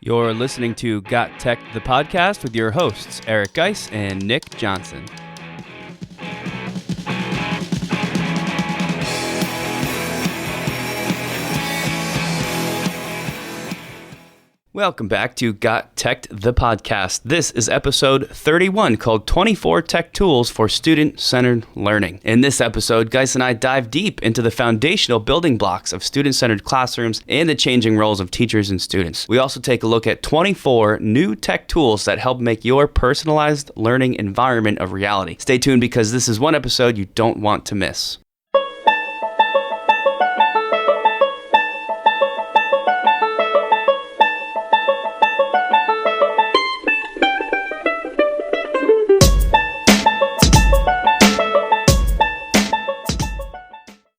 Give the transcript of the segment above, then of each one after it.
You're listening to GotTechED, the podcast with your hosts, Eric Geis and Nick Johnson. Welcome back to GotTechED, the podcast. This is episode 31 called 24 Tech Tools for Student-Centered Learning. In this episode, Geis and I dive deep into the foundational building blocks of student-centered classrooms and the changing roles of teachers and students. We also take a look at 24 new tech tools that help make your personalized learning environment a reality. Stay tuned because this is one episode you don't want to miss.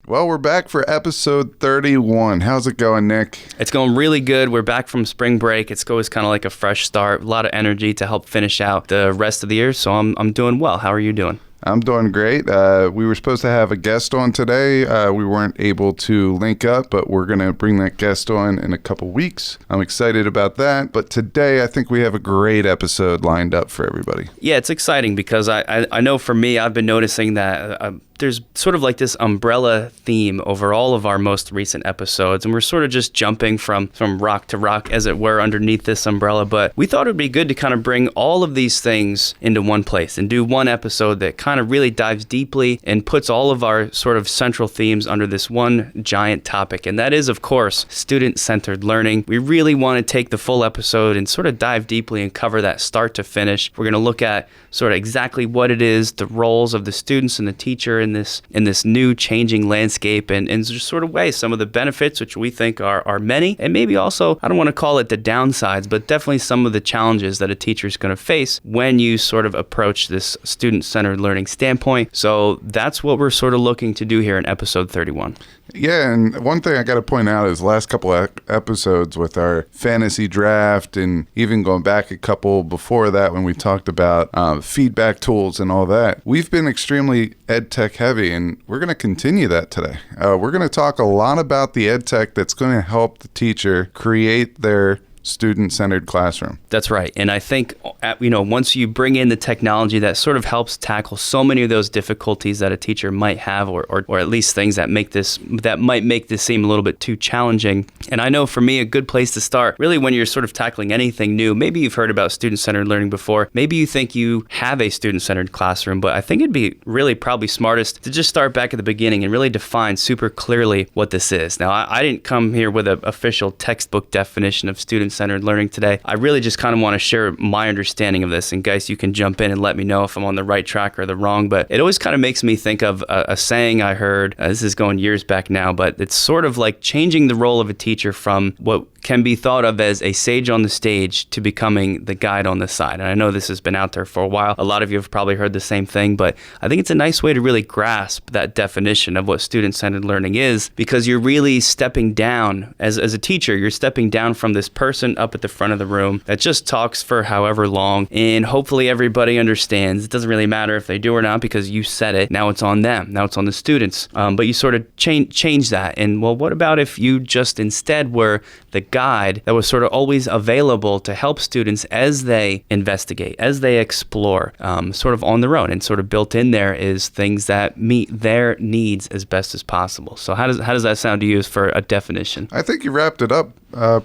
Well, we're back for episode 31. How's it going, Nick? It's going really good. We're back from spring break. It's always kind of like a fresh start, a lot of energy to help finish out the rest of the year. So I'm doing well. How are you doing? I'm doing great. We were supposed to have a guest on today. We weren't able to link up, but we're going to bring that guest on in a couple weeks. I'm excited about that. But today, I think we have a great episode lined up for everybody. Yeah, it's exciting because I know for me, I've been noticing that there's sort of like this umbrella theme over all of our most recent episodes, and we're sort of just jumping from rock to rock, as it were, underneath this umbrella. But we thought it would be good to kind of bring all of these things into one place and do one episode that kind of really dives deeply and puts all of our sort of central themes under this one giant topic, and that is, of course, student-centered learning. We really want to take the full episode and sort of dive deeply and cover that start to finish. We're going to look at sort of exactly what it is, the roles of the students and the teacher in this new changing landscape, and just sort of weigh some of the benefits, which we think are many, and maybe also, I don't want to call it the downsides, but definitely some of the challenges that a teacher is going to face when you sort of approach this student-centered learning standpoint. So that's what we're sort of looking to do here in episode 31. Yeah, and one thing I got to point out is the last couple of episodes with our fantasy draft, and even going back a couple before that when we talked about feedback tools and all that, we've been extremely ed tech heavy, and we're going to continue that today. We're going to talk a lot about the ed tech that's going to help the teacher create their student-centered classroom. That's right. And I think, once you bring in the technology that sort of helps tackle so many of those difficulties that a teacher might have, or at least things that might make this seem a little bit too challenging. And I know for me, a good place to start, really when you're sort of tackling anything new, maybe you've heard about student-centered learning before, maybe you think you have a student-centered classroom, but I think it'd be really probably smartest to just start back at the beginning and really define super clearly what this is. Now, I didn't come here with an official textbook definition of student-centered learning today. I really just kind of want to share my understanding of this, and guys, you can jump in and let me know if I'm on the right track or the wrong, but it always kind of makes me think of a saying I heard, this is going years back now, but it's sort of like changing the role of a teacher from what can be thought of as a sage on the stage to becoming the guide on the side. And I know this has been out there for a while. A lot of you have probably heard the same thing, but I think it's a nice way to really grasp that definition of what student-centered learning is, because you're really stepping down as a teacher. You're stepping down from this person up at the front of the room that just talks for however long, and hopefully everybody understands. It doesn't really matter if they do or not because you said it. Now it's on them. Now it's on the students. But you sort of change that. And well, what about if you just instead were the guide that was sort of always available to help students as they investigate, as they explore, sort of on their own, and sort of built in there is things that meet their needs as best as possible. So how does that sound to you for a definition? I think you wrapped it up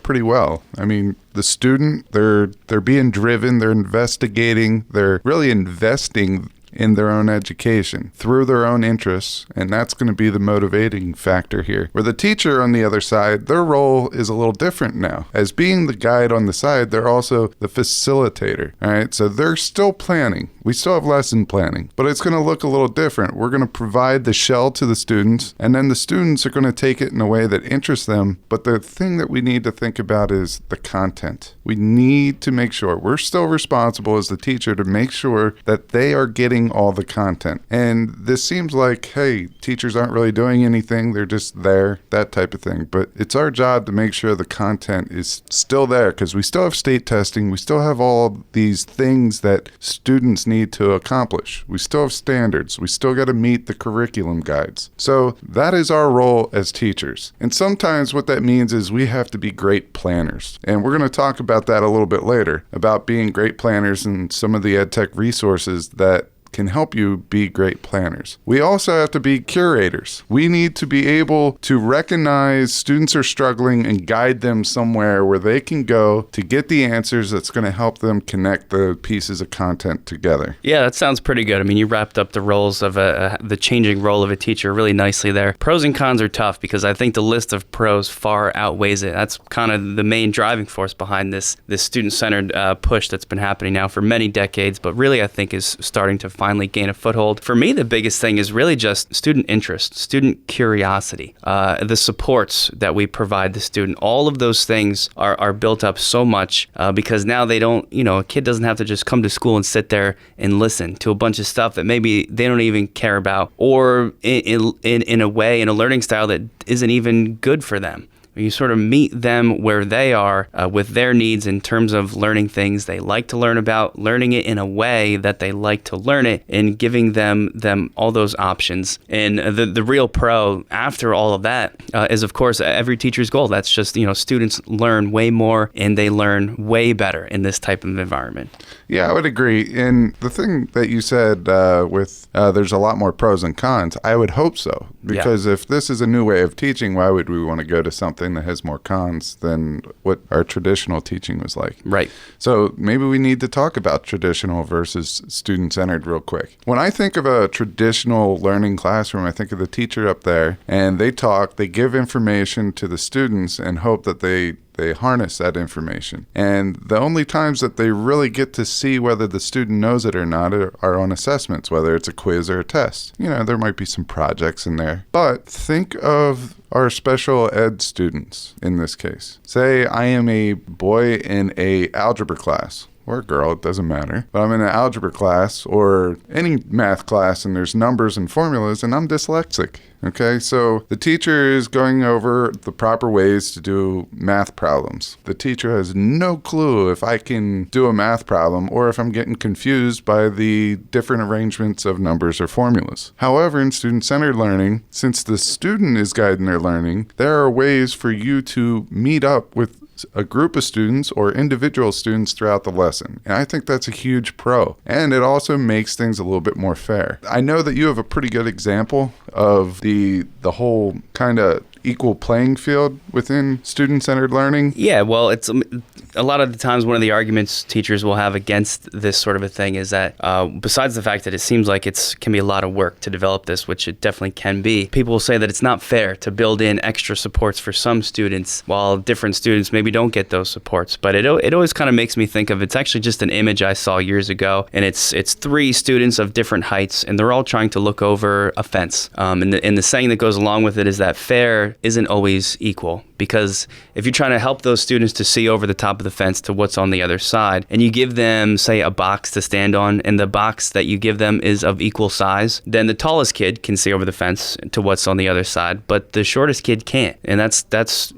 pretty well. I mean, the student, they're being driven, they're investigating, they're really investing in their own education through their own interests, and that's going to be the motivating factor here. Where the teacher on the other side, their role is a little different now. As being the guide on the side, they're also the facilitator. All right, so they're still planning. We still have lesson planning, but it's going to look a little different. We're going to provide the shell to the students, and then the students are going to take it in a way that interests them. But the thing that we need to think about is the content. We need to make sure we're still responsible as the teacher to make sure that they are getting providing all the content. And this seems like, hey, teachers aren't really doing anything. They're just there, that type of thing. But it's our job to make sure the content is still there, because we still have state testing. We still have all these things that students need to accomplish. We still have standards. We still got to meet the curriculum guides. So that is our role as teachers. And sometimes what that means is we have to be great planners. And we're going to talk about that a little bit later, about being great planners and some of the EdTech resources that can help you be great planners. We also have to be curators. We need to be able to recognize students are struggling and guide them somewhere where they can go to get the answers that's going to help them connect the pieces of content together. Yeah, that sounds pretty good. I mean, you wrapped up the roles of the changing role of a teacher really nicely there. Pros and cons are tough because I think the list of pros far outweighs it. That's kind of the main driving force behind this student-centered push that's been happening now for many decades, but really I think is starting to finally gain a foothold. For me, the biggest thing is really just student interest, student curiosity, the supports that we provide the student. All of those things are built up so much because now they don't, a kid doesn't have to just come to school and sit there and listen to a bunch of stuff that maybe they don't even care about, or in a way, in a learning style that isn't even good for them. You sort of meet them where they are with their needs in terms of learning things they like to learn about, learning it in a way that they like to learn it, and giving them all those options. And the real pro after all of that is, of course, every teacher's goal. That's just, students learn way more and they learn way better in this type of environment. Yeah, I would agree. And the thing that you said there's a lot more pros and cons, I would hope so. Because if this is a new way of teaching, why would we want to go to something that has more cons than what our traditional teaching was like? Right. So maybe we need to talk about traditional versus student-centered real quick. When I think of a traditional learning classroom, I think of the teacher up there, and they give information to the students and hope that they harness that information. And the only times that they really get to see whether the student knows it or not are on assessments, whether it's a quiz or a test. There might be some projects in there. But think of our special ed students in this case. Say I am a boy in a algebra class. Or a girl, it doesn't matter. But I'm in an algebra class or any math class and there's numbers and formulas and I'm dyslexic. Okay, so the teacher is going over the proper ways to do math problems. The teacher has no clue if I can do a math problem or if I'm getting confused by the different arrangements of numbers or formulas. However, in student-centered learning, since the student is guiding their learning, there are ways for you to meet up with a group of students or individual students throughout the lesson. And I think that's a huge pro. And it also makes things a little bit more fair. I know that you have a pretty good example of the whole kind of equal playing field within student-centered learning. Yeah, well, it's a lot of the times one of the arguments teachers will have against this sort of a thing is that besides the fact that it seems like it can be a lot of work to develop this, which it definitely can be, people will say that it's not fair to build in extra supports for some students while different students maybe don't get those supports. But it always kind of makes me think of, it's actually just an image I saw years ago, and it's three students of different heights, and they're all trying to look over a fence. And the saying that goes along with it is that fair isn't always equal, because if you're trying to help those students to see over the top of the fence to what's on the other side, and you give them, say, a box to stand on, and the box that you give them is of equal size, then the tallest kid can see over the fence to what's on the other side, but the shortest kid can't. And that's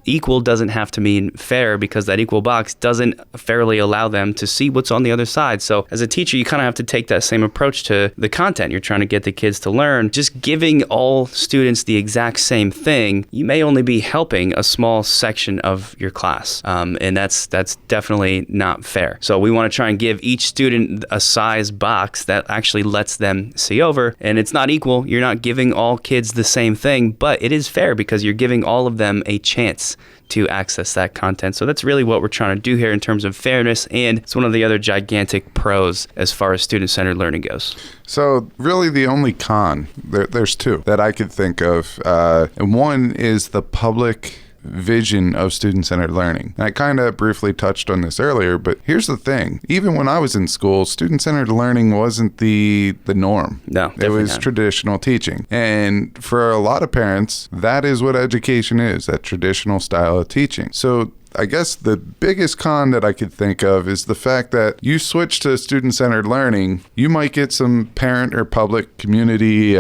equal doesn't have to mean fair, because that equal box doesn't fairly allow them to see what's on the other side. So as a teacher, you kind of have to take that same approach to the content you're trying to get the kids to learn. Just giving all students the exact same thing, you may only be helping a small section of your class, and that's definitely not fair. So we want to try and give each student a size box that actually lets them see over, and it's not equal. You're not giving all kids the same thing, but it is fair because you're giving all of them a chance to access that content. So that's really what we're trying to do here in terms of fairness, and it's one of the other gigantic pros as far as student-centered learning goes. So really the only con, there's two that I could think of, and one is the public vision of student-centered learning. And I kind of briefly touched on this earlier, but here's the thing. Even when I was in school, student-centered learning wasn't the norm. No, it was not. Traditional teaching. And for a lot of parents, that is what education is, that traditional style of teaching. So I guess the biggest con that I could think of is the fact that you switch to student-centered learning, you might get some parent or public community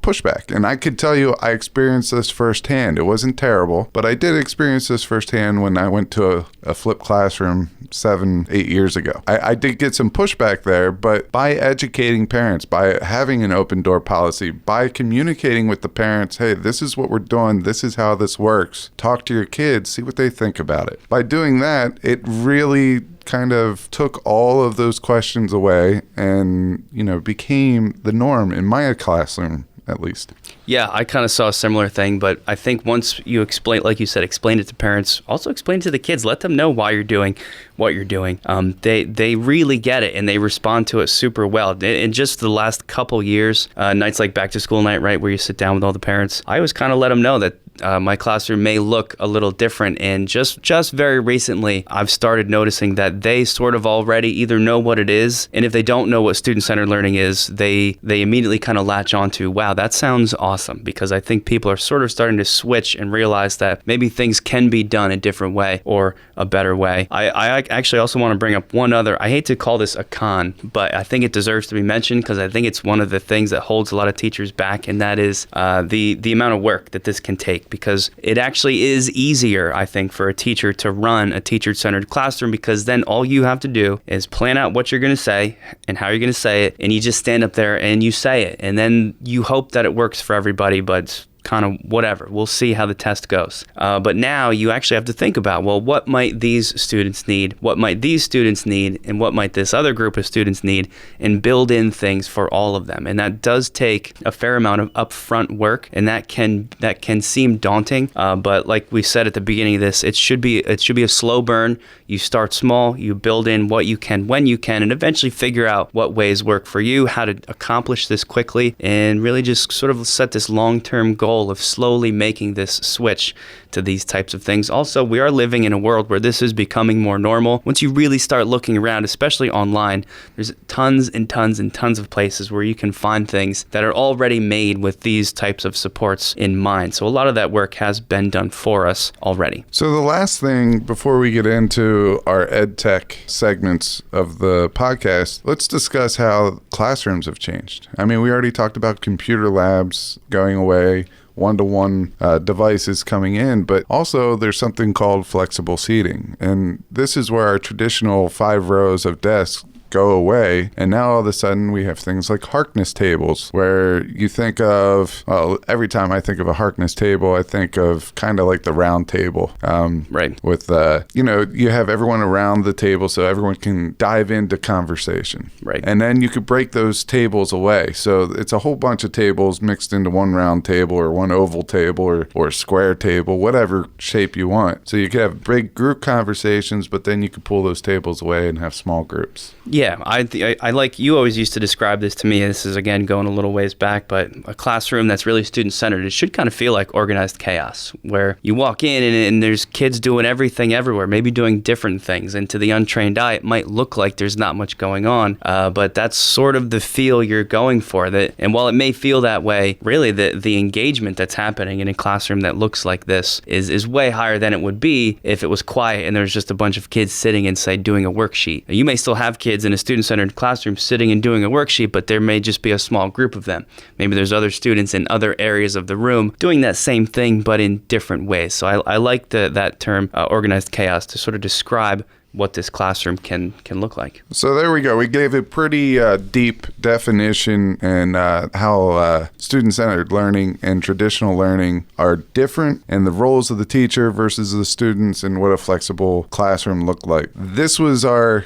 pushback. And I could tell you I experienced this firsthand. It wasn't terrible, but I did experience this firsthand when I went to a flipped classroom 7-8 years ago. I did get some pushback there, but by educating parents, by having an open door policy, by communicating with the parents, hey, this is what we're doing, this is how this works, talk to your kids, see what they think about it. By doing that, it really kind of took all of those questions away and, became the norm in my classroom, at least. Yeah, I kind of saw a similar thing, but I think once you explain, like you said, explain it to parents, also explain it to the kids, let them know why you're doing what you're doing. They really get it, and they respond to it super well. In just the last couple years, nights like back to school night, right, where you sit down with all the parents, I always kind of let them know that my classroom may look a little different, and just very recently, I've started noticing that they sort of already either know what it is, and if they don't know what student-centered learning is, they immediately kind of latch onto, wow, that sounds awesome, because I think people are sort of starting to switch and realize that maybe things can be done a different way or a better way. I actually also want to bring up one other, I hate to call this a con, but I think it deserves to be mentioned because I think it's one of the things that holds a lot of teachers back, and that is the amount of work that this can take. Because it actually is easier, I think, for a teacher to run a teacher-centered classroom, because then all you have to do is plan out what you're going to say and how you're going to say it, and you just stand up there and you say it, and then you hope that it works for everybody, but kind of whatever. We'll see how the test goes. But now you actually have to think about, well, what might these students need? What might these students need? And what might this other group of students need? And build in things for all of them. And that does take a fair amount of upfront work, and that can seem daunting. But like we said at the beginning of this, it should be a slow burn. You start small, you build in what you can when you can, and eventually figure out what ways work for you, how to accomplish this quickly, and really just sort of set this long-term goal of slowly making this switch to these types of things. Also, we are living in a world where this is becoming more normal. Once you really start looking around, especially online, there's tons and tons and tons of places where you can find things that are already made with these types of supports in mind. So a lot of that work has been done for us already. So the last thing before we get into our ed tech segments of the podcast, let's discuss how classrooms have changed. I mean, we already talked about computer labs going away, one-to-one devices coming in, but also there's something called flexible seating. And this is where our traditional 5 rows of desks go away, and now all of a sudden we have things like Harkness tables, where you think of, well, every time I think of a Harkness table, I think of kind of like the round table, right? With you have everyone around the table so everyone can dive into conversation, right? And then you could break those tables away, so it's a whole bunch of tables mixed into one round table or one oval table or a square table, whatever shape you want. So you could have big group conversations, but then you could pull those tables away and have small groups. Yeah, I like, you always used to describe this to me, this is again going a little ways back, but a classroom that's really student-centered, it should kind of feel like organized chaos, where you walk in and there's kids doing everything everywhere, maybe doing different things, and to the untrained eye, it might look like there's not much going on, but that's sort of the feel you're going for. And while it may feel that way, really the engagement that's happening in a classroom that looks like this is way higher than it would be if it was quiet and there's just a bunch of kids sitting and, say, doing a worksheet. You may still have kids in a student-centered classroom sitting and doing a worksheet, but there may just be a small group of them. Maybe there's other students in other areas of the room doing that same thing, but in different ways. So I like that term, organized chaos, to sort of describe what this classroom can look like. So there we go. We gave a pretty deep definition and how student-centered learning and traditional learning are different, and the roles of the teacher versus the students, and what a flexible classroom looked like. This was our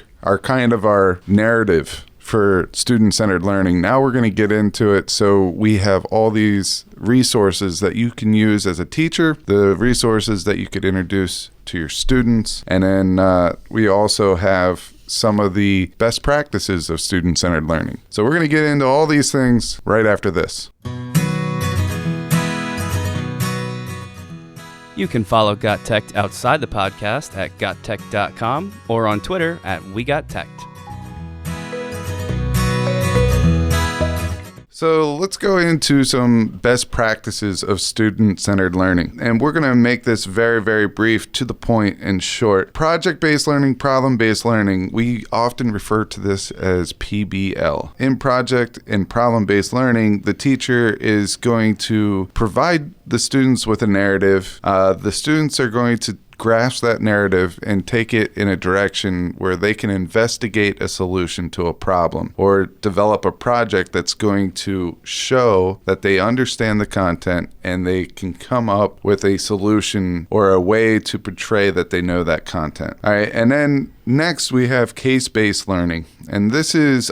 narrative for student-centered learning. Now we're going to get into it. So we have all these resources that you can use as a teacher, the resources that you could introduce to your students, and then we also have some of the best practices of student-centered learning. So we're going to get into all these things right after this. You can follow GotTechED outside the podcast at gottech.com or on Twitter at WeGotTechED. So let's go into some best practices of student-centered learning. And we're going to make this very, very brief, to the point, and short. Project-based learning, problem-based learning, we often refer to this as PBL. In project and problem-based learning, the teacher is going to provide the students with a narrative. The students are going to grasp that narrative and take it in a direction where they can investigate a solution to a problem or develop a project that's going to show that they understand the content and they can come up with a solution or a way to portray that they know that content. All right, and then next we have case-based learning, and this is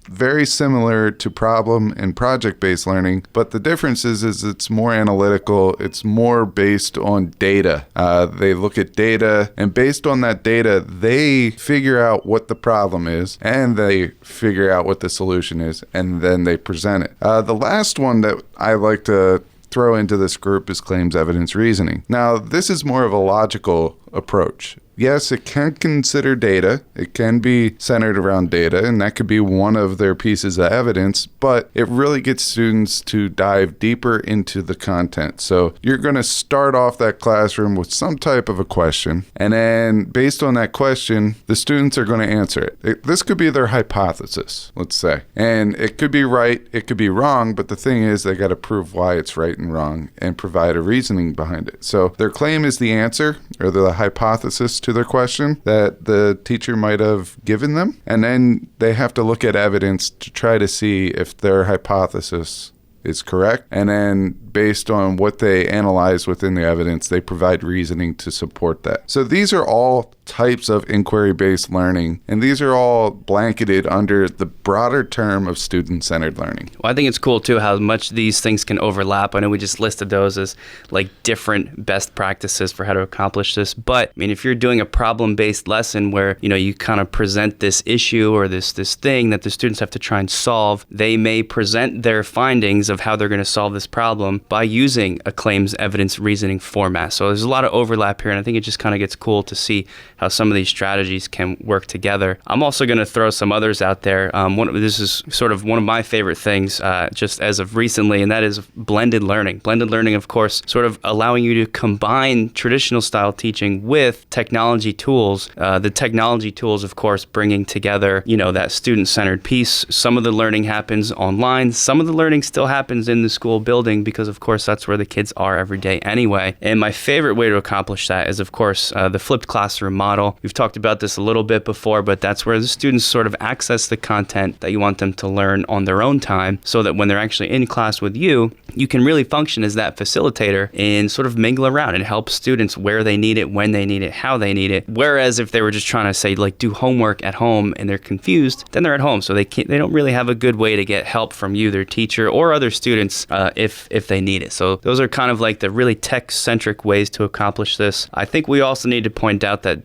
very similar to problem and project-based learning, but the difference is it's more analytical. It's more based on data. They look at data, and based on that data, they figure out what the problem is, and they figure out what the solution is, and then they present it. The last one that I like to throw into this group is claims evidence reasoning. Now, this is more of a logical approach. Yes, it can consider data. It can be centered around data, and that could be one of their pieces of evidence, but it really gets students to dive deeper into the content. So you're going to start off that classroom with some type of a question, and then based on that question, the students are going to answer it. This could be their hypothesis, let's say, and it could be right, it could be wrong, but the thing is they got to prove why it's right and wrong and provide a reasoning behind it. So their claim is the answer or the hypothesis to their question that the teacher might have given them, and then they have to look at evidence to try to see if their hypothesis is correct, and then based on what they analyze within the evidence, they provide reasoning to support that. So these are all types of inquiry-based learning, and these are all blanketed under the broader term of student-centered learning. Well, I think it's cool too how much these things can overlap. I know we just listed those as like different best practices for how to accomplish this, but I mean, if you're doing a problem-based lesson where, you know, you kind of present this issue or this thing that the students have to try and solve, they may present their findings of how they're going to solve this problem by using a claims evidence reasoning format. So there's a lot of overlap here, and I think it just kind of gets cool to see how some of these strategies can work together. I'm also going to throw some others out there. This is sort of one of my favorite things just as of recently, and that is blended learning. Blended learning, of course, sort of allowing you to combine traditional style teaching with technology tools. The technology tools, of course, bringing together, you know, that student-centered piece. Some of the learning happens online. Some of the learning still happens in the school building because, of course, that's where the kids are every day anyway. And my favorite way to accomplish that is, of course, the flipped classroom model. We've talked about this a little bit before, but that's where the students sort of access the content that you want them to learn on their own time, so that when they're actually in class with you, you can really function as that facilitator and sort of mingle around and help students where they need it, when they need it, how they need it. Whereas if they were just trying to say, like, do homework at home and they're confused, then they're at home, so they don't really have a good way to get help from you, their teacher, or other students if they need it. So those are kind of like the really tech-centric ways to accomplish this. I think we also need to point out that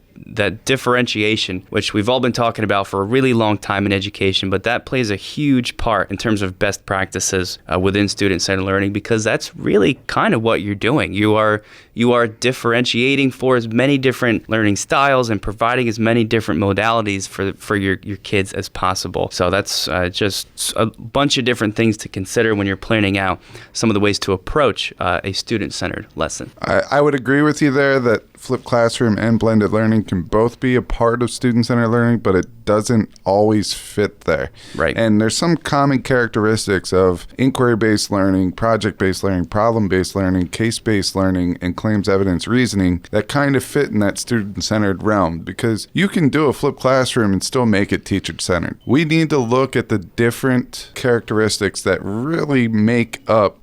differentiation, which we've all been talking about for a really long time in education, but that plays a huge part in terms of best practices within student-centered learning, because that's really kind of what you're doing. You are differentiating for as many different learning styles and providing as many different modalities for your kids as possible. So that's just a bunch of different things to consider when you're planning out some of the ways to approach a student-centered lesson. I would agree with you there that flipped classroom and blended learning can both be a part of student-centered learning, but it doesn't always fit there. Right. And there's some common characteristics of inquiry-based learning, project-based learning, problem-based learning, case-based learning, and claims evidence reasoning that kind of fit in that student-centered realm, because you can do a flipped classroom and still make it teacher-centered. We need to look at the different characteristics that really make up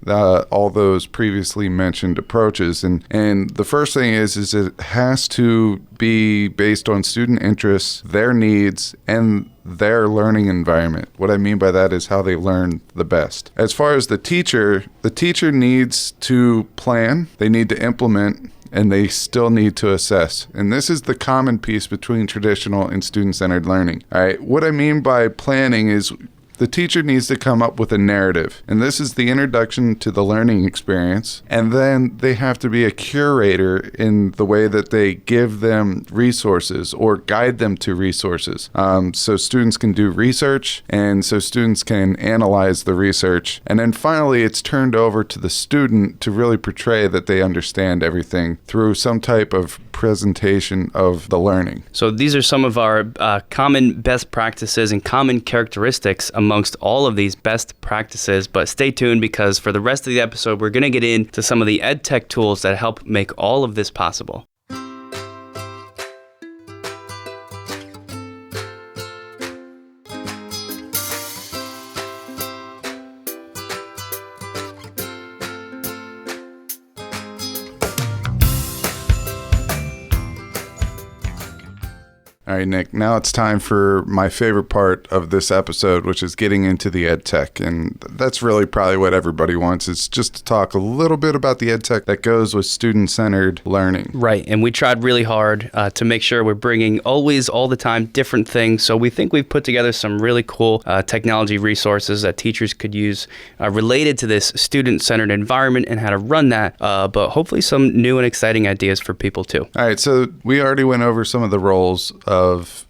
all those previously mentioned approaches. And the first thing is it has to be based on student interests, their needs, and their learning environment. What I mean by that is how they learn the best. As far as the teacher needs to plan, they need to implement, and they still need to assess. And this is the common piece between traditional and student-centered learning. All right, what I mean by planning is The teacher needs to come up with a narrative, and this is the introduction to the learning experience. And then they have to be a curator in the way that they give them resources or guide them to resources. So students can do research, and so students can analyze the research. And then finally, it's turned over to the student to really portray that they understand everything through some type of presentation of the learning. So these are some of our common best practices and common characteristics amongst all of these best practices. But stay tuned, because for the rest of the episode, we're going to get into some of the ed tech tools that help make all of this possible. All right, Nick, now it's time for my favorite part of this episode, which is getting into the ed tech. And that's really probably what everybody wants, is just to talk a little bit about the ed tech that goes with student-centered learning. Right. And we tried really hard to make sure we're bringing always, all the time, different things. So we think we've put together some really cool technology resources that teachers could use related to this student-centered environment and how to run that, but hopefully some new and exciting ideas for people too. All right, so we already went over some of the roles of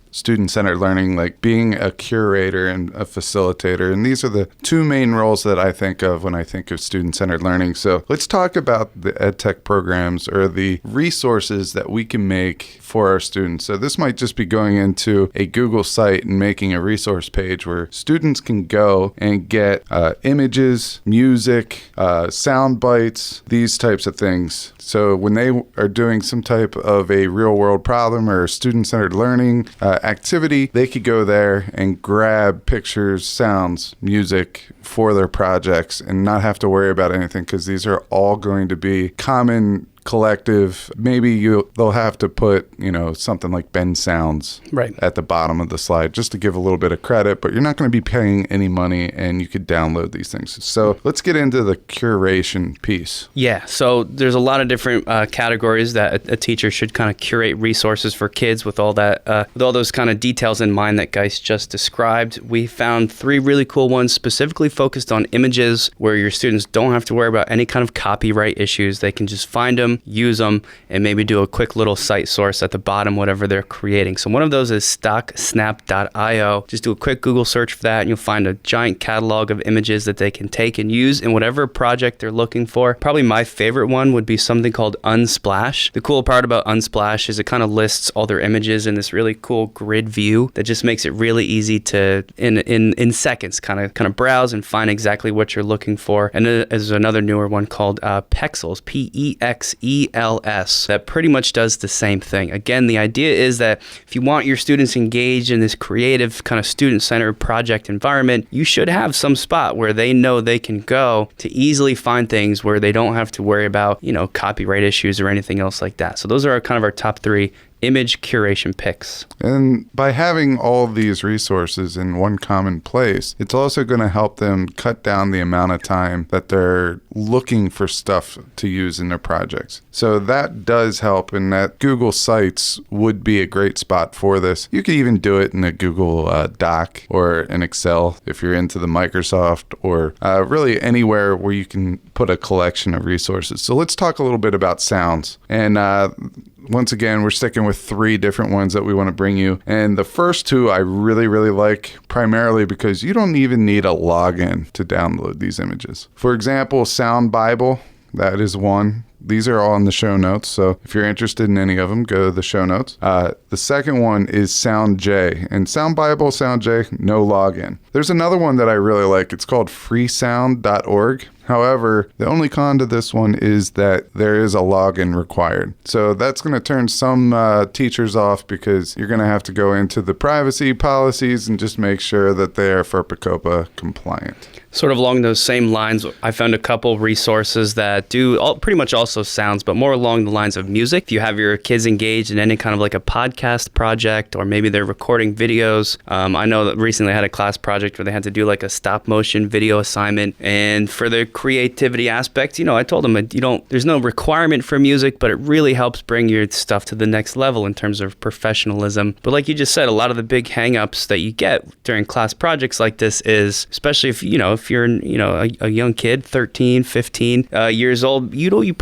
student-centered learning, like being a curator and a facilitator. And these are the two main roles that I think of when I think of student-centered learning. So let's talk about the ed tech programs, or the resources that we can make for our students. So this might just be going into a Google site and making a resource page where students can go and get images, music, sound bites, these types of things. So when they are doing some type of a real-world problem or student-centered learning activity, they could go there and grab pictures, sounds, music for their projects and not have to worry about anything, because these are all going to be common collective. Maybe they'll have to put, something like Ben Sounds right at the bottom of the slide just to give a little bit of credit, but you're not going to be paying any money and you could download these things. So let's get into the curation piece. Yeah, so there's a lot of different categories that a teacher should kind of curate resources for kids with all that, with all those kind of details in mind that Geis just described. We found 3 really cool ones specifically focused on images, where your students don't have to worry about any kind of copyright issues. They can just find them, use them, and maybe do a quick little site source at the bottom, whatever they're creating. So one of those is stocksnap.io. Just do a quick Google search for that, and you'll find a giant catalog of images that they can take and use in whatever project they're looking for. Probably my favorite one would be something called Unsplash. The cool part about Unsplash is it kind of lists all their images in this really cool grid view that just makes it really easy to, in seconds, kind of browse and find exactly what you're looking for. And there's another newer one called Pexels, PEXELS, that pretty much does the same thing. Again, the idea is that if you want your students engaged in this creative kind of student-centered project environment, you should have some spot where they know they can go to easily find things where they don't have to worry about, copyright issues or anything else like that. So those are kind of our top 3 image curation picks. And by having all of these resources in one common place, it's also going to help them cut down the amount of time that they're looking for stuff to use in their projects. So that does help, and that Google Sites would be a great spot for this. You could even do it in a Google Doc or an Excel if you're into the Microsoft, or really anywhere where you can put a collection of resources. So let's talk a little bit about sounds. And once again, we're sticking with 3 different ones that we want to bring you. And the first 2 I really, really like, primarily because you don't even need a login to download these images. For example, Sound Bible, that is one. These are all in the show notes, so if you're interested in any of them, go to the show notes. The second one is SoundJ, and Sound Bible, SoundJ, no login. There's another one that I really like. It's called freesound.org. However, the only con to this one is that there is a login required. So that's going to turn some teachers off, because you're going to have to go into the privacy policies and just make sure that they are FERPA-COPA compliant. Sort of along those same lines, I found a couple resources that do pretty much also sounds, but more along the lines of music. If you have your kids engaged in any kind of like a podcast project, or maybe they're recording videos. I know that recently I had a class project where they had to do like a stop motion video assignment, and for their creativity aspect, I told them there's no requirement for music, but it really helps bring your stuff to the next level in terms of professionalism. But like you just said, a lot of the big hang-ups that you get during class projects like this is, especially if you're a young kid, 13, 15 years old,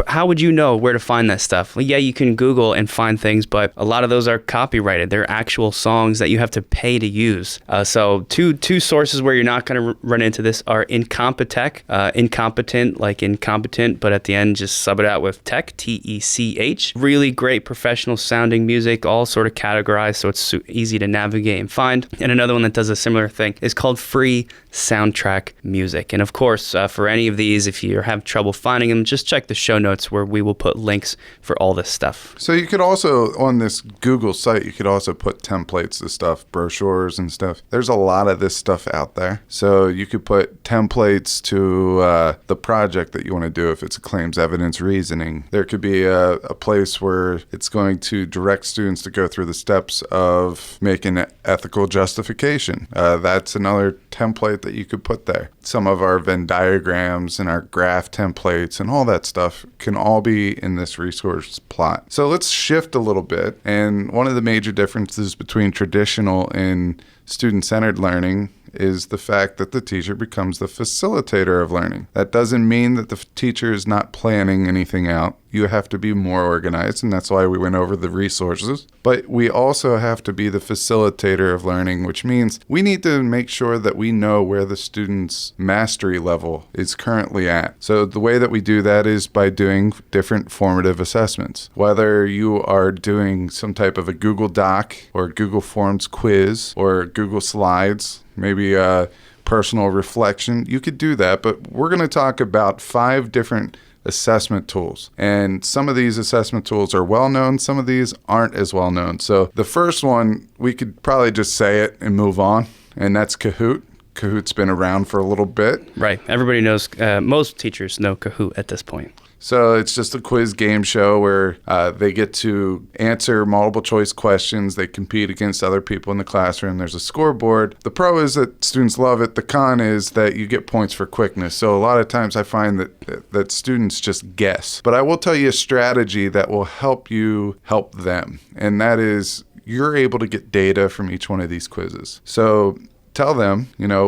how would you know where to find that stuff? Well, yeah, you can Google and find things, but a lot of those are copyrighted. They're actual songs that you have to pay to use. So two sources where you're not going to run into this are Incompetech, incompetent like incompetent, but at the end just sub it out with tech, T-E-C-H. Really great professional sounding music, all sort of categorized so it's easy to navigate and find. And another one that does a similar thing is called Free Soundtrack Music. And of course, for any of these, if you have trouble finding them, just check the show notes where we will put links for all this stuff. So you could also, on this Google site, you could also put templates to stuff, brochures and stuff. There's a lot of this stuff out there. So you could put templates to the project that you want to do if it's a claims evidence reasoning. There could be a place where it's going to direct students to go through the steps of making an ethical justification. That's another template that you could put there. Some of our Venn diagrams and our graph templates and all that stuff can all be in this resource plot. So let's shift a little bit. And one of the major differences between traditional and student-centered learning is the fact that the teacher becomes the facilitator of learning. That doesn't mean that the teacher is not planning anything out. You have to be more organized, and that's why we went over the resources. But we also have to be the facilitator of learning, which means we need to make sure that we know where the student's mastery level is currently at. So the way that we do that is by doing different formative assessments. Whether you are doing some type of a Google Doc or Google Forms quiz or Google Slides, maybe a personal reflection, you could do that. But we're going to talk about 5 different assessment tools. And some of these assessment tools are well known, some of these aren't as well known. So the first one, we could probably just say it and move on, and that's Kahoot. Kahoot's been around for a little bit. Right. Everybody knows, most teachers know Kahoot at this point. So it's just a quiz game show where they get to answer multiple choice questions. They compete against other people in the classroom. There's a scoreboard. The pro is that students love it. The con is that you get points for quickness. So a lot of times I find that students just guess. But I will tell you a strategy that will help you help them. And that is you're able to get data from each one of these quizzes. So tell them,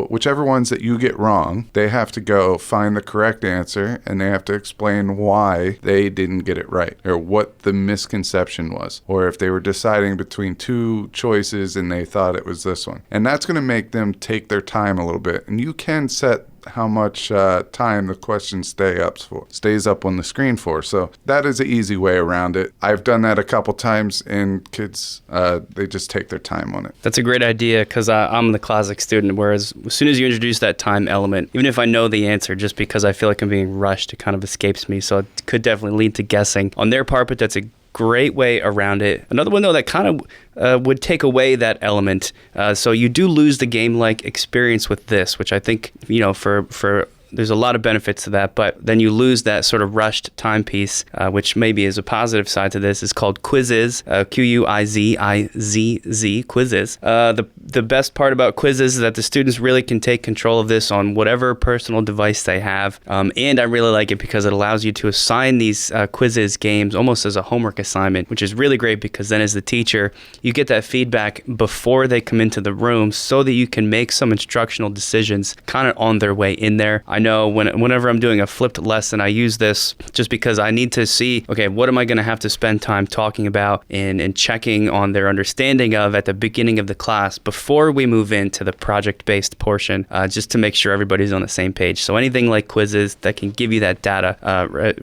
whichever ones that you get wrong, they have to go find the correct answer and they have to explain why they didn't get it right or what the misconception was, or if they were deciding between 2 choices and they thought it was this one. And that's going to make them take their time a little bit. And you can set how much time the question stays up on the screen for. So that is an easy way around it. I've done that a couple times, and kids, they just take their time on it. That's a great idea because I'm the classic student, whereas as soon as you introduce that time element, even if I know the answer, just because I feel like I'm being rushed, it kind of escapes me. So it could definitely lead to guessing on their part, but that's a great way around it. Another one, though, that kind of would take away that element. So you do lose the game-like experience with this, which I think, for there's a lot of benefits to that, but then you lose that sort of rushed timepiece, which maybe is a positive side to this. Is called quizzes, Q-U-I-Z-I-Z-Z, quizzes. The best part about quizzes is that the students really can take control of this on whatever personal device they have. And I really like it because it allows you to assign these quizzes games almost as a homework assignment, which is really great because then as the teacher, you get that feedback before they come into the room so that you can make some instructional decisions kind of on their way in there. I know whenever I'm doing a flipped lesson, I use this just because I need to see, okay, what am I going to have to spend time talking about and checking on their understanding of at the beginning of the class before we move into the project-based portion, just to make sure everybody's on the same page. So anything like quizzes that can give you that data,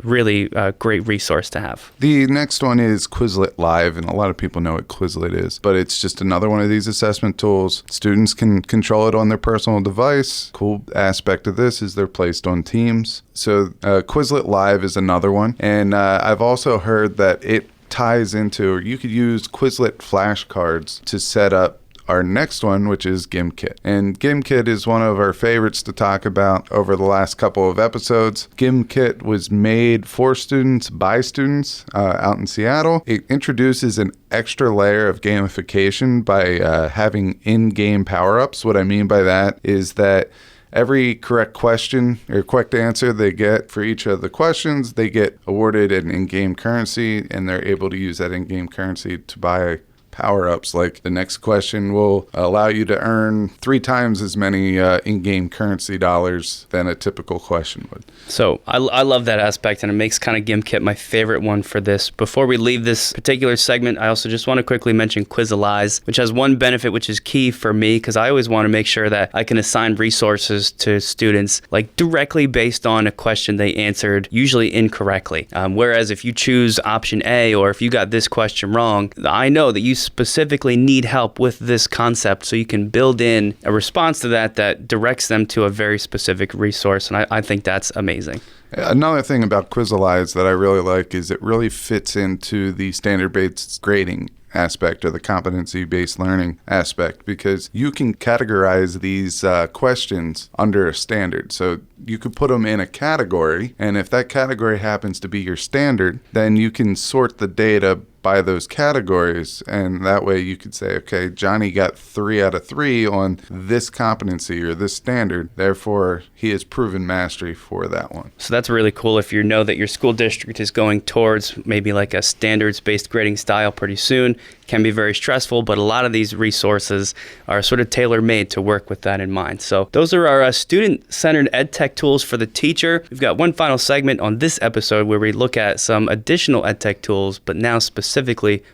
really a great resource to have. The next one is Quizlet Live, and a lot of people know what Quizlet is, but it's just another one of these assessment tools. Students can control it on their personal device. Cool aspect of this is they're placed on teams. So Quizlet Live is another one. And I've also heard that it ties into, or you could use Quizlet flashcards to set up our next one, which is GimKit. And GimKit is one of our favorites to talk about over the last couple of episodes. GimKit was made for students by students out in Seattle. It introduces an extra layer of gamification by having in-game power-ups. What I mean by that is that every correct question or correct answer they get for each of the questions, they get awarded an in-game currency, and they're able to use that in-game currency to buy power-ups. Like the next question will allow you to earn 3 times as many in-game currency dollars than a typical question would. So I love that aspect, and it makes kind of GimKit my favorite one for this. Before we leave this particular segment, I also just want to quickly mention Quizalize, which has one benefit which is key for me, because I always want to make sure that I can assign resources to students like directly based on a question they answered, usually incorrectly. Whereas if you choose option A, or if you got this question wrong, I know that you specifically need help with this concept, so you can build in a response to that directs them to a very specific resource, and I think that's amazing. Another thing about Quizalize that I really like is it really fits into the standard-based grading aspect or the competency-based learning aspect, because you can categorize these questions under a standard. So you could put them in a category, and if that category happens to be your standard, then you can sort the data by those categories, and that way you could say, okay, Johnny got 3 out of 3 on this competency or this standard, therefore he has proven mastery for that one. So that's really cool if you know that your school district is going towards maybe like a standards-based grading style pretty soon. It can be very stressful, but a lot of these resources are sort of tailor-made to work with that in mind. So those are our student-centered ed tech tools for the teacher. We've got one final segment on this episode where we look at some additional ed tech tools, but now specifically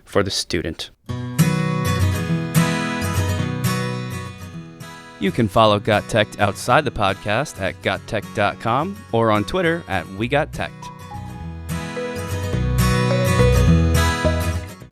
for the student. You can follow GotTechED outside the podcast at gottech.com or on Twitter at WeGotTechED.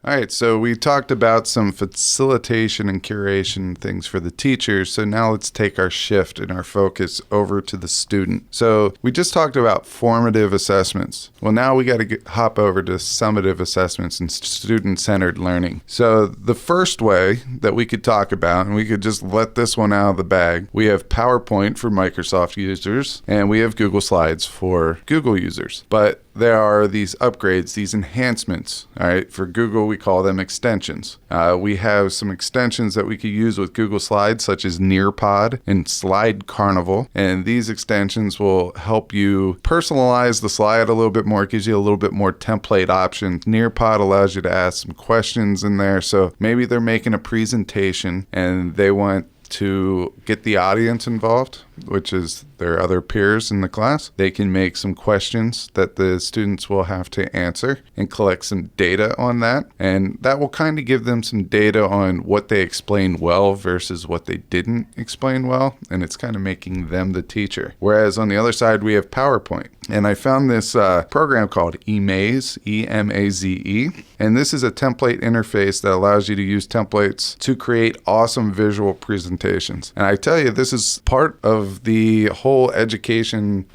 All right, so we talked about some facilitation and curation things for the teachers. So now let's take our shift and our focus over to the student. So we just talked about formative assessments. Well, now we got to hop over to summative assessments and student-centered learning. So the first way that we could talk about, and we could just let this one out of the bag, we have PowerPoint for Microsoft users, and we have Google Slides for Google users. But there are these upgrades, these enhancements. All right, for Google, we call them extensions. We have some extensions that we could use with Google Slides, such as Nearpod and Slide Carnival. And these extensions will help you personalize the slide a little bit more. It gives you a little bit more template options. Nearpod allows you to ask some questions in there. So maybe they're making a presentation and they want to get the audience involved, which is their other peers in the class. They can make some questions that the students will have to answer and collect some data on that. And that will kind of give them some data on what they explained well versus what they didn't explain well. And it's kind of making them the teacher. Whereas on the other side, we have PowerPoint. And I found this program called eMaze, E-M-A-Z-E. And this is a template interface that allows you to use templates to create awesome visual presentations. And I tell you, this is part of the whole education,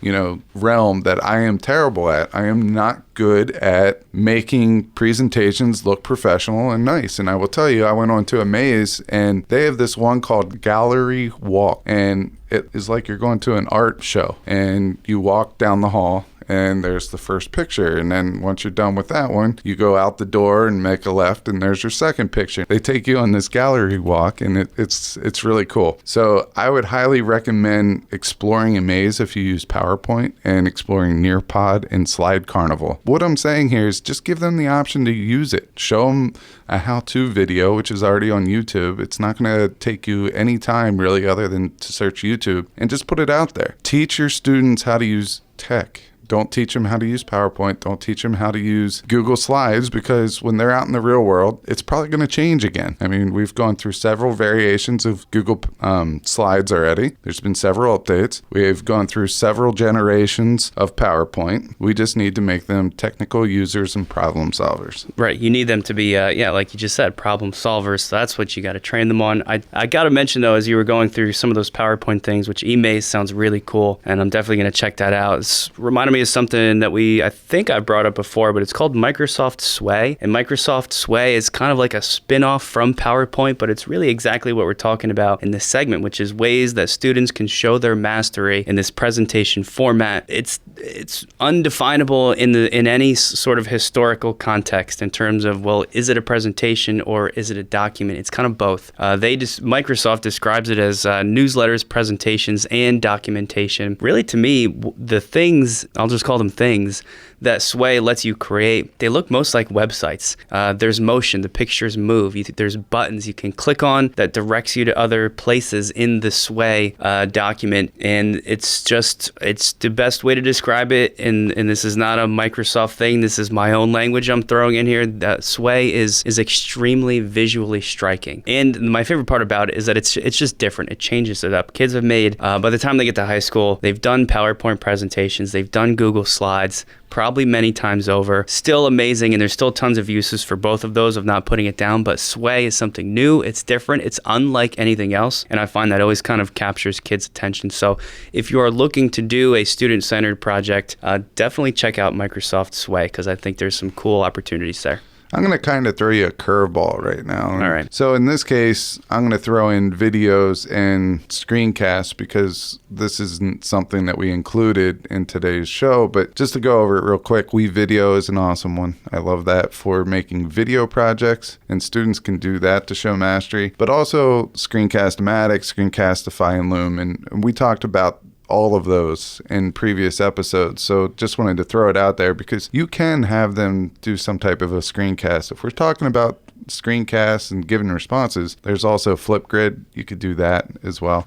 realm that I am terrible at. I am not good at making presentations look professional and nice. And I will tell you, I went on to eMaze, and they have this one called Gallery Walk. And it is like you're going to an art show, and you walk down the hall, and there's the first picture. And then once you're done with that one, you go out the door and make a left, and there's your second picture. They take you on this gallery walk, and it's really cool. So I would highly recommend exploring eMaze if you use PowerPoint, and exploring Nearpod and Slide Carnival. What I'm saying here is just give them the option to use it. Show them a how-to video, which is already on YouTube. It's not going to take you any time really other than to search YouTube, and just put it out there. Teach your students how to use tech. Don't teach them how to use PowerPoint. Don't teach them how to use Google Slides, because when they're out in the real world, it's probably going to change again. I mean, we've gone through several variations of Google Slides already. There's been several updates. We've gone through several generations of PowerPoint. We just need to make them technical users and problem solvers. Right. You need them to be, like you just said, problem solvers. So that's what you got to train them on. I got to mention, though, as you were going through some of those PowerPoint things, which eMaze sounds really cool, and I'm definitely going to check that out. It's reminded me me is something that I think I brought up before, but it's called Microsoft Sway. And Microsoft Sway is kind of like a spin-off from PowerPoint, but it's really exactly what we're talking about in this segment, which is ways that students can show their mastery in this presentation format. It's undefinable in any sort of historical context in terms of, well, is it a presentation or is it a document? It's kind of both. Microsoft describes it as newsletters, presentations, and documentation. Really, to me, the things, I'll just call them things, that Sway lets you create, they look most like websites. There's motion, the pictures move, there's buttons you can click on that directs you to other places in the Sway document, and it's the best way to describe it, and this is not a Microsoft thing, this is my own language I'm throwing in here. That Sway is extremely visually striking, and my favorite part about it is that it's just different. It changes it up. Kids have made, by the time they get to high school, they've done PowerPoint presentations, they've done Google Slides, probably many times over. Still amazing, and there's still tons of uses for both of those of not putting it down, but Sway is something new, it's different, it's unlike anything else, and I find that always kind of captures kids' attention. So if you are looking to do a student-centered project, definitely check out Microsoft Sway, because I think there's some cool opportunities there. I'm going to kind of throw you a curveball right now. All right. So in this case, I'm going to throw in videos and screencasts because this isn't something that we included in today's show. But just to go over it real quick, WeVideo is an awesome one. I love that for making video projects, and students can do that to show mastery. But also Screencast-O-Matic, Screencastify, and Loom. And we talked about all of those in previous episodes. So just wanted to throw it out there because you can have them do some type of a screencast. If we're talking about screencasts and giving responses, there's also Flipgrid. You could do that as well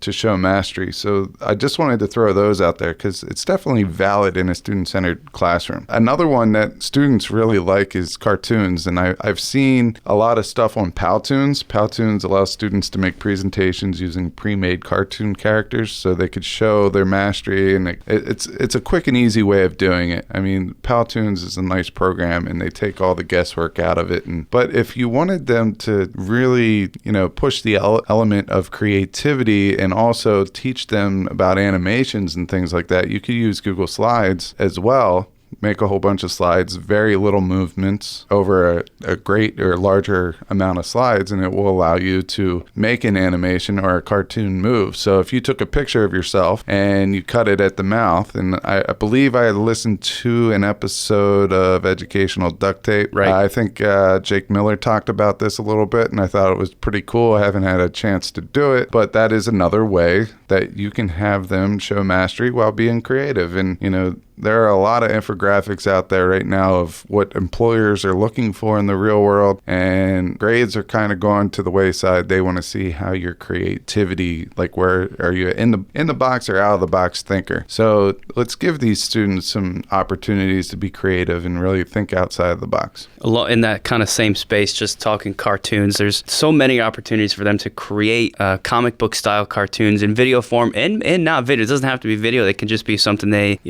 to show mastery. So I just wanted to throw those out there because it's definitely valid in a student-centered classroom. Another one that students really like is cartoons, and I've seen a lot of stuff on Powtoons. Powtoons allows students to make presentations using pre-made cartoon characters so they could show their mastery, and it's a quick and easy way of doing it. I mean, Powtoons is a nice program, and they take all the guesswork out of it. But if you wanted them to really, push the element of creativity and also teach them about animations and things like that, you could use Google Slides as well. Make a whole bunch of slides, very little movements over a great or larger amount of slides, and it will allow you to make an animation or a cartoon move. So if you took a picture of yourself and you cut it at the mouth, and I believe I had listened to an episode of Educational Duct Tape. Right. I think Jake Miller talked about this a little bit, and I thought it was pretty cool. I haven't had a chance to do it, but that is another way that you can have them show mastery while being creative. And, there are a lot of infographics out there right now of what employers are looking for in the real world, and grades are kind of going to the wayside. They want to see how your creativity, like where are you in the box or out of the box thinker. So let's give these students some opportunities to be creative and really think outside the box. A lot in that kind of same space, just talking cartoons, there's so many opportunities for them to create comic book style cartoons in video form and not video. It doesn't have to be video. It can just be something they,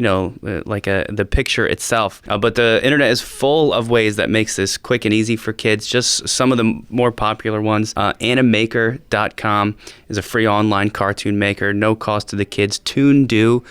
the picture itself. But the internet is full of ways that makes this quick and easy for kids. Just some of the more popular ones. Animaker.com is a free online cartoon maker, no cost to the kids. ToonDoo.com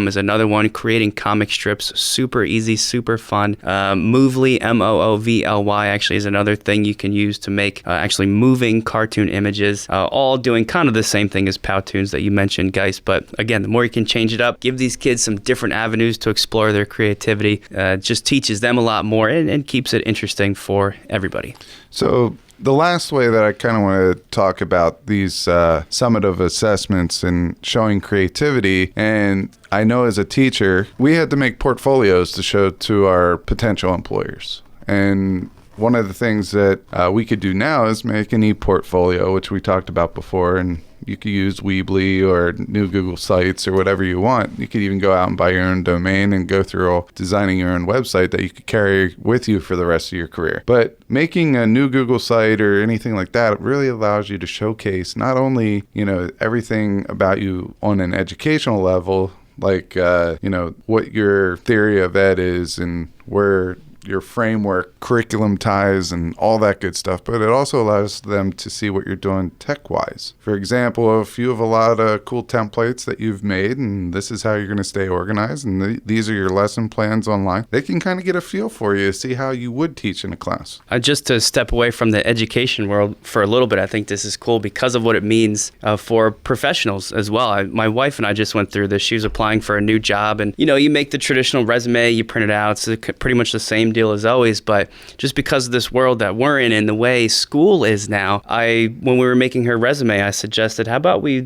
is another one, creating comic strips, super easy, super fun. Movely, Moovly, actually is another thing you can use to make actually moving cartoon images, all doing kind of the same thing as Powtoons that you mentioned, guys. But again, the more you can change it up, give these kids some different avenues to explore their creativity, just teaches them a lot more and keeps it interesting for everybody. So the last way that I kind of want to talk about these summative assessments and showing creativity, and I know as a teacher, we had to make portfolios to show to our potential employers. And one of the things that we could do now is make an e-portfolio, which we talked about before, and you could use Weebly or new Google Sites or whatever you want. You could even go out and buy your own domain and go through designing your own website that you could carry with you for the rest of your career. But making a new Google site or anything like that really allows you to showcase not only, everything about you on an educational level, like, what your theory of ed is and where your framework, curriculum ties, and all that good stuff, but it also allows them to see what you're doing tech-wise. For example, if you have a lot of cool templates that you've made, and this is how you're going to stay organized, and these are your lesson plans online, they can kind of get a feel for you, see how you would teach in a class. Just to step away from the education world for a little bit, I think this is cool because of what it means for professionals as well. My wife and I just went through this. She was applying for a new job, and you make the traditional resume, you print it out. It's pretty much the same deal as always, but just because of this world that we're in and the way school is now, when we were making her resume, I suggested, how about we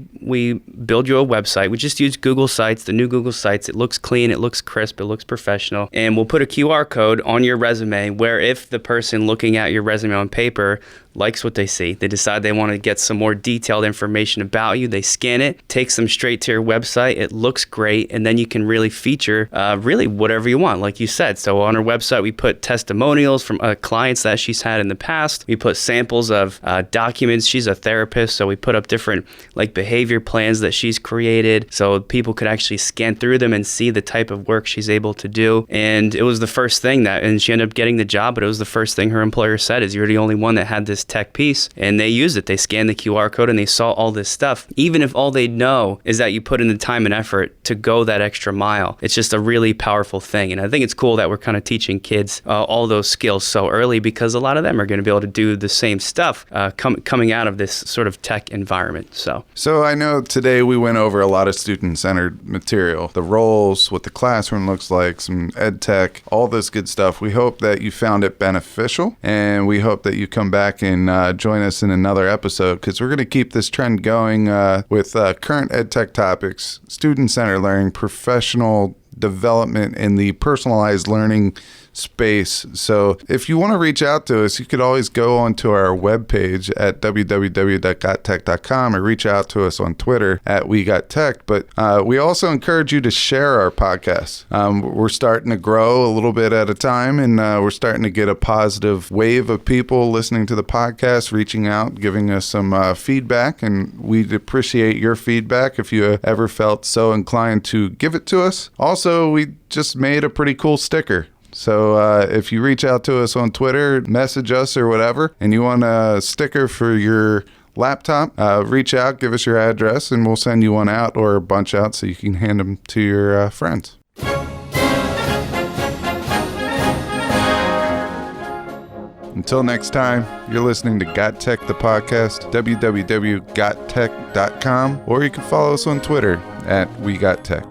build you a website? We just use Google Sites, the new Google Sites. It looks clean, it looks crisp, it looks professional, and we'll put a QR code on your resume where if the person looking at your resume on paper likes what they see, they decide they want to get some more detailed information about you, they scan it, takes them straight to your website, it looks great, and then you can really feature really whatever you want, like you said. So on our website, we put testimonials from clients that she's had in the past. We put samples of documents. She's a therapist, so we put up different behavior plans that she's created so people could actually scan through them and see the type of work she's able to do. And it was the first thing and she ended up getting the job, but it was the first thing her employer said is, you're the only one that had this tech piece. And they used it. They scanned the QR code and they saw all this stuff. Even if all they know is that you put in the time and effort to go that extra mile, it's just a really powerful thing. And I think it's cool that we're kind of teaching kids all those skills so early, because a lot of them are going to be able to do the same stuff coming out of this sort of tech environment. So I know today we went over a lot of student-centered material, the roles, what the classroom looks like, some ed tech, all this good stuff. We hope that you found it beneficial, and we hope that you come back and join us in another episode, because we're going to keep this trend going with current ed tech topics, student-centered learning, professional development in the personalized learning space. So if you want to reach out to us, you could always go onto our webpage at www.gottech.com or reach out to us on Twitter at WeGotTech. But we also encourage you to share our podcast. We're starting to grow a little bit at a time, and we're starting to get a positive wave of people listening to the podcast, reaching out, giving us some feedback, and we'd appreciate your feedback if you ever felt so inclined to give it to us. Also, we just made a pretty cool sticker. So if you reach out to us on Twitter, message us or whatever, and you want a sticker for your laptop, reach out, give us your address, and we'll send you one out or a bunch out so you can hand them to your friends. Until next time, you're listening to GotTech the podcast, www.gottech.com, or you can follow us on Twitter at WeGotTech.